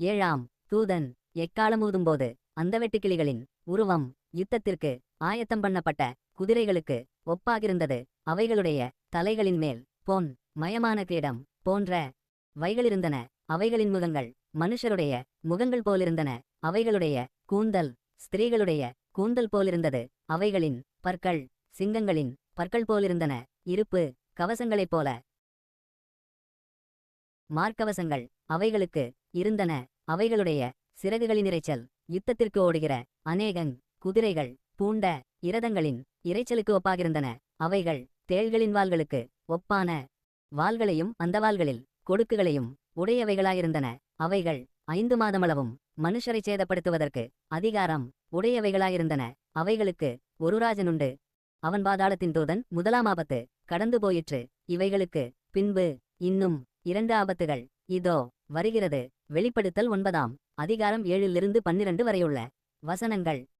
ஏழாம் தூதன் எக்காலமூதும்போது அந்த வெட்டுக்கிளிகளின் உருவம் யுத்தத்திற்கு ஆயத்தம் பண்ணப்பட்ட குதிரைகளுக்கு ஒப்பாகிருந்தது. அவைகளுடைய தலைகளின் மேல் பொன் மயமான கிரீடம் போன்ற வைகளிருந்தன. அவைகளின் முகங்கள் மனுஷருடைய முகங்கள் போலிருந்தன. அவைகளுடைய கூந்தல் ஸ்திரீகளுடைய கூந்தல் போலிருந்தது. அவைகளின் பற்கள் சிங்கங்களின் பற்கள் போலிருந்தன. இருப்பு கவசங்களைப் போல மார்க்கவசங்கள் அவைகளுக்கு இருந்தன. அவைகளுடைய சிறகுகளின் இரைச்சல் யுத்தத்திற்கு ஓடுகிற அநேகங் குதிரைகள் பூண்ட இரதங்களின் இரைச்சலுக்கு ஒப்பாகிருந்தன. அவைகள் தேள்களின் வாள்களுக்கு ஒப்பான வாள்களையும் அந்த வாள்களில் கொடுக்குகளையும் உடையவைகளாயிருந்தன. அவைகள் 5 மாதமளவும் மனுஷரைச் சேதப்படுத்துவதற்கு அதிகாரம் உடையவைகளாயிருந்தன. அவைகளுக்கு ஒரு ராஜனுண்டு. அவன் பாதாளத்தின் தூதன். முதலாம் ஆபத்து கடந்து போயிற்று. இவைகளுக்கு பின்பு இன்னும் 2 ஆபத்துகள் இதோ வருகிறது. வெளிப்படுத்தல் 9ஆம் அதிகாரம் 7-12 வரையுள்ள வசனங்கள்.